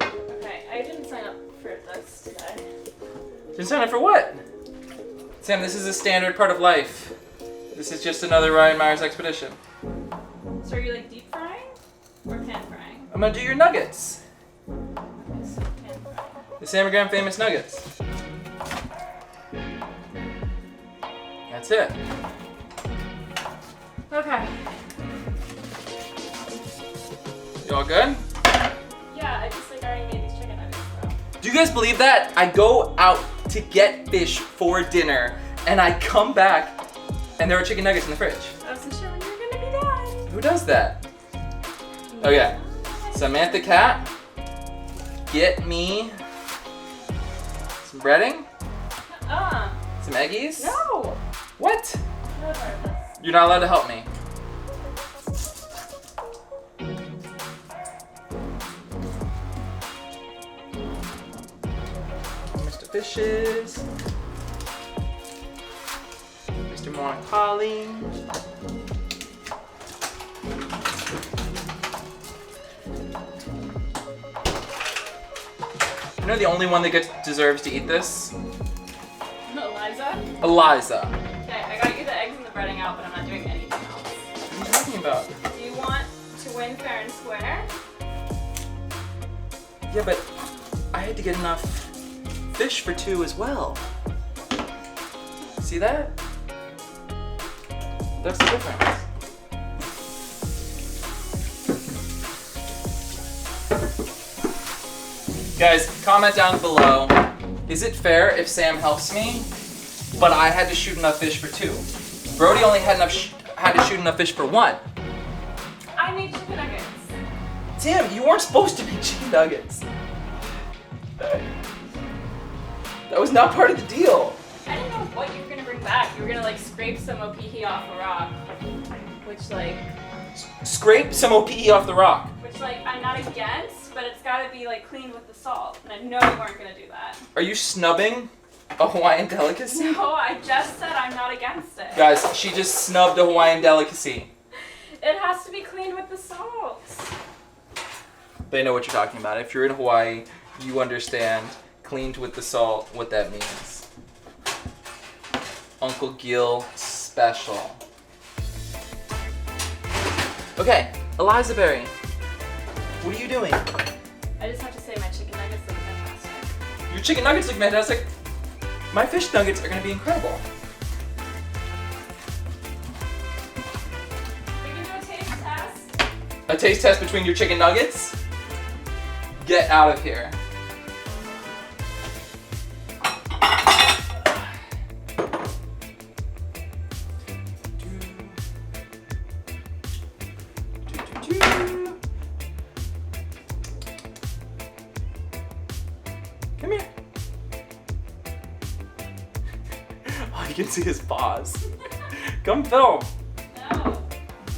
Okay, I didn't sign up for this today. Didn't sign up for what? Sam, this is a standard part of life. This is just another Ryan Myers expedition. So are you like deep frying or pan frying? I'm gonna do your nuggets. Okay, so pan frying. The Samagram famous nuggets. That's it. Okay. You all good? Yeah, I just like already made these chicken nuggets, bro. Do you guys believe that? I go out to get fish for dinner, and I come back, and there are chicken nuggets in the fridge. I wasn't sure when you were gonna be done. Who does that? Okay, Samantha Cat, get me some breading, some eggies. No! What? No, Martha. You're not allowed to help me. Mr. Fishes. Mr. Moana Kali. You know the only one that deserves to eat this? Eliza? Eliza. Okay, I got you the eggs and the breading out, but I'm not doing anything else. What are you talking about? Do you want to win fair and square? Yeah, but I had to get enough fish for 2 as well. See that? That's the difference. Guys, comment down below. Is it fair if Sam helps me, but I had to shoot enough fish for 2? Brodie only had enough had to shoot enough fish for 1. I made chicken nuggets. Sam, you weren't supposed to make chicken nuggets. That was not part of the deal. I didn't know what you were gonna bring back. You were gonna like scrape some opihi off a rock, which like Scrape some OPE off the rock. I'm not against, but it's gotta be like cleaned with the salt. And I know you weren't gonna do that. Are you snubbing a Hawaiian delicacy? No, I just said I'm not against it. Guys, she just snubbed a Hawaiian delicacy. It has to be cleaned with the salt. they know what you're talking about. If you're in Hawaii, you understand cleaned with the salt, what that means. Uncle Gil special. Okay, Eliza Berry, what are you doing? I just have to say my chicken nuggets look fantastic. Your chicken nuggets look fantastic. My fish nuggets are gonna be incredible. We can do a taste test. A taste test between your chicken nuggets? Get out of here. Come here. Oh, you can see his paws. Come film. No.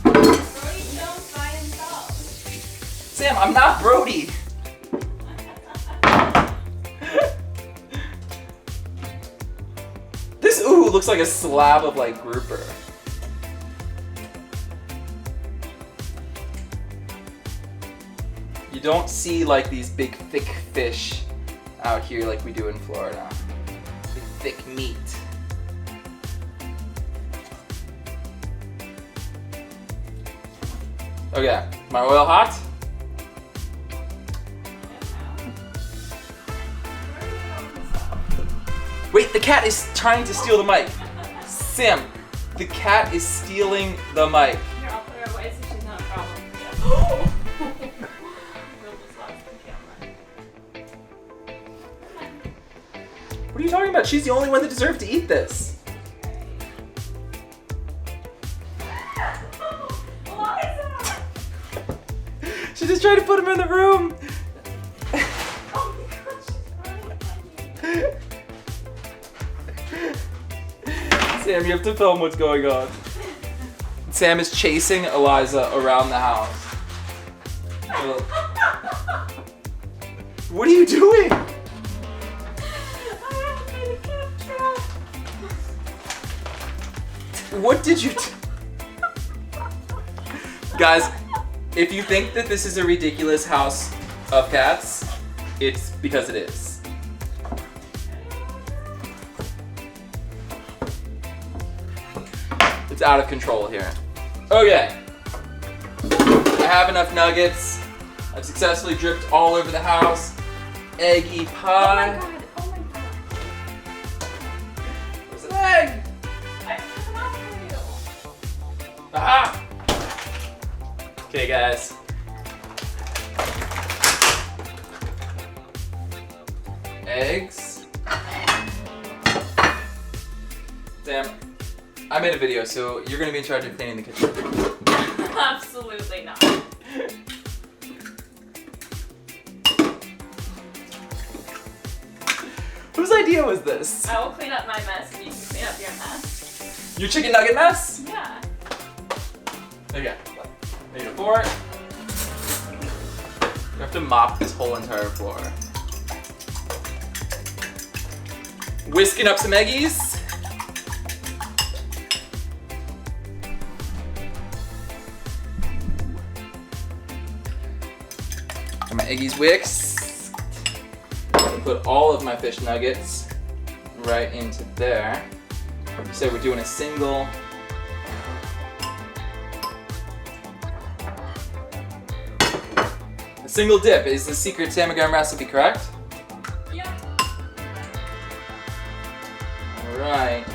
Brody films by himself. Sam, I'm not Brodie. This ooh looks like a slab of like grouper. You don't see like these big thick fish out here like we do in Florida. Big thick meat. Okay, my oil hot? Wait, the cat is trying to steal the mic. Sam, the cat is stealing the mic. Here, I'll put her away so she's not a problem. We'll just lost the camera. What are you talking about? She's the only one that deserves to eat this. Eliza! She just tried to put him in the room. Oh my gosh, she's running. Sam, you have to film what's going on. Sam is chasing Eliza around the house. What are you doing? I have to make a cat trap. What did you do? Guys, if you think that this is a ridiculous house of cats, it's because it is. It's out of control here. Okay. I have enough nuggets. I've successfully dripped all over the house. Eggy pie. Oh my god, oh my god. Where's an egg? I took them out for you. Aha! Okay, guys. Eggs. Damn. I made a video, so you're gonna be in charge of cleaning the kitchen. Absolutely not. Whose idea was this? I will clean up my mess and you can clean up your mess. Your chicken nugget mess? Yeah. Okay. Need a fork. You have to mop this whole entire floor. Whisking up some eggies. Got my eggies whisked. I'm gonna put all of my fish nuggets right into there. So we're doing a single. A single dip is the secret Samagram recipe, correct? Yeah. Alright.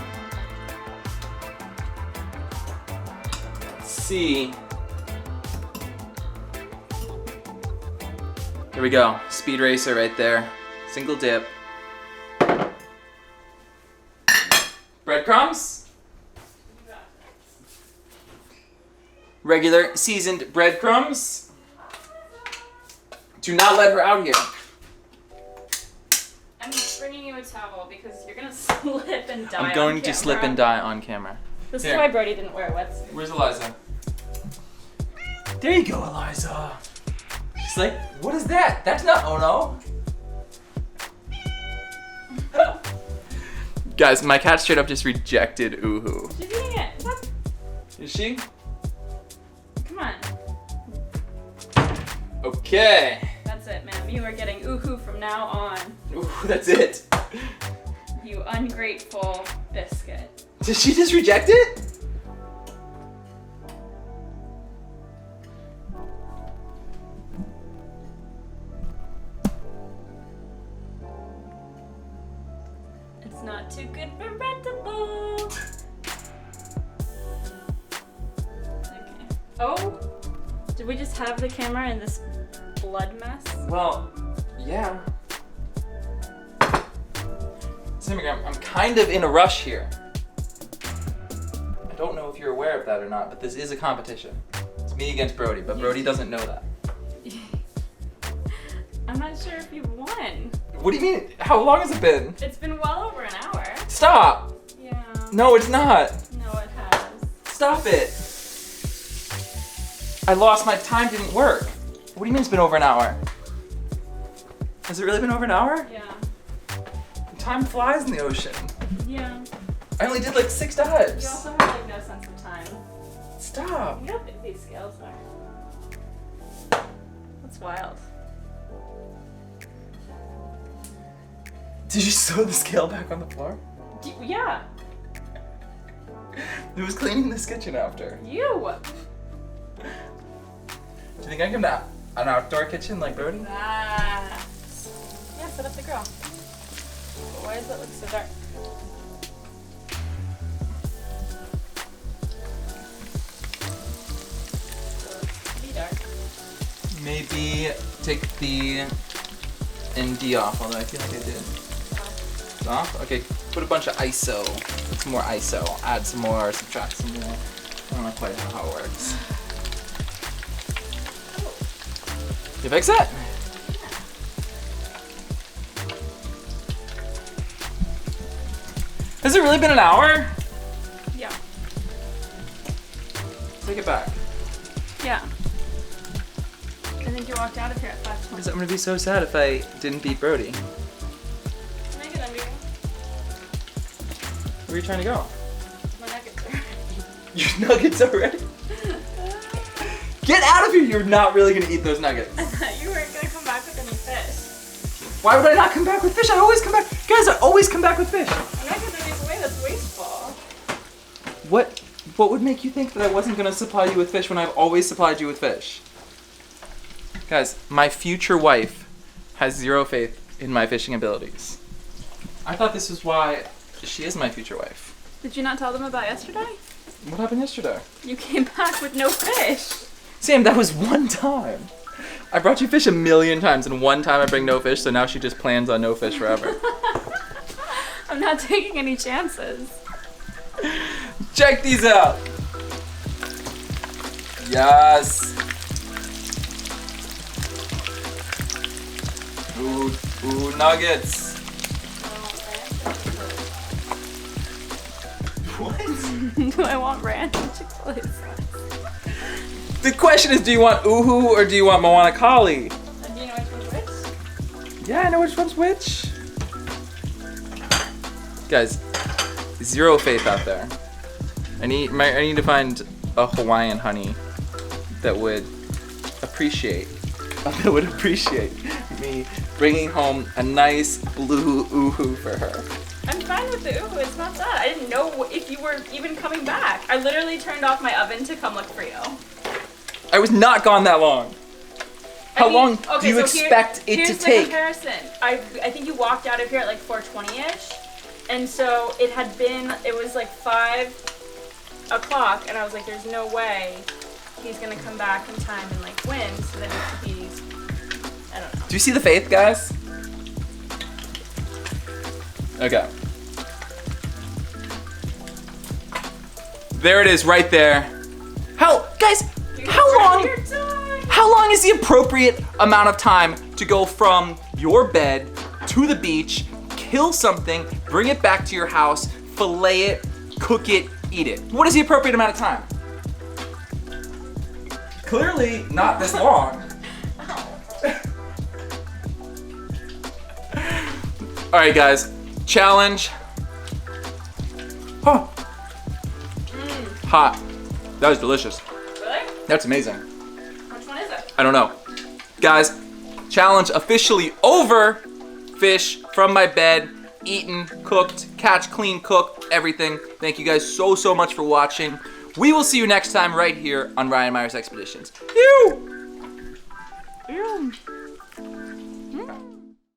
Let's see. Here we go. Speed Racer right there. Single dip. Breadcrumbs? Regular seasoned breadcrumbs. Do not let her out here. I'm bringing you a towel because you're gonna slip and die. I'm going to slip and die on camera. This Here. is why Brodie didn't wear a wetsuit. Where's Eliza? There you go, Eliza. She's like, what is that? That's not Ono. Guys, my cat straight up just rejected Uhu. She's eating it. Look. Is she? Come on. Okay. it, ma'am. You are getting ooh-hoo from now on. Ooh, that's it. You ungrateful biscuit. Did she just reject it? It's not too good for rentable. Okay. Oh, did we just have the camera in this blood mess? Well, yeah. Cinnamon, I'm kind of in a rush here. I don't know if you're aware of that or not, but this is a competition. It's me against Brodie, but Brodie doesn't know that. I'm not sure if you've won. What do you mean? How long has it been? It's been well over an hour. Stop! Yeah. No, it's not. No, it has. Stop it. I lost, my time didn't work. What do you mean it's been over an hour? Has it really been over an hour? Yeah. Time flies in the ocean. Yeah. I only did like 6 dives. You also have like no sense of time. Stop. You know how big these scales are. That's wild. Did you sew the scale back on the floor? Yeah. It was cleaning this kitchen after. You. Do you think I can have an outdoor kitchen like Brodie? Yeah, set up the grill. But why does it look so dark? Pretty dark. Maybe take the ND off, although I feel like I did. It's off? Okay, put a bunch of ISO. Put some more ISO. Add some more, subtract some more. I don't know quite how it works. You fix it? Has it really been an hour? Yeah. Take it back. Yeah. I think you walked out of here at 5:20. I'm gonna be so sad if I didn't beat Brodie. Make it under. Where are you trying to go? My nuggets are. Your nuggets already? Get out of here! You're not really gonna eat those nuggets. I thought you weren't gonna come back with any fish. Why would I not come back with fish? I always come back. Guys, I always come back with fish. I'm not gonna throw these away. That's wasteful. What would make you think that I wasn't gonna supply you with fish when I've always supplied you with fish? Guys, my future wife has zero faith in my fishing abilities. I thought this was why she is my future wife. Did you not tell them about yesterday? What happened yesterday? You came back with no fish. Sam, that was one time. I brought you fish a million times, and one time I bring no fish, so now she just plans on no fish forever. I'm not taking any chances. Check these out. Yes. Ooh, nuggets. What? Do I want random Chick-fil-A sauce? The question is, do you want uhu or do you want Moana Kali? Do you know which one's which? Yeah, I know which one's which. Guys, zero faith out there. I need to find a Hawaiian honey that would appreciate me bringing home a nice blue uhu for her. I'm fine with the uhu. It's not that. I didn't know if you were even coming back. I literally turned off my oven to come look for you. I was not gone that long. How long do you expect it to Here's take? the comparison. I think you walked out of here at like 4:20ish, and so it was like 5 o'clock, and I was like, there's no way he's gonna come back in time and like win. So then he's, I don't know. Do you see the faith, guys? Okay. There it is, right there. Guys, how long is the appropriate amount of time to go from your bed to the beach, kill something, bring it back to your house, fillet it, cook it, eat it? What is the appropriate amount of time? Clearly not this long. All right, guys, challenge. Oh. Hot. That was delicious. Really? That's amazing. Which one is it? I don't know. Guys, Challenge officially over. Fish from my bed, eaten, cooked, catch, clean, cooked, everything. Thank you guys so much for watching. We will see you next time right here on Ryan Myers Expeditions. Ew!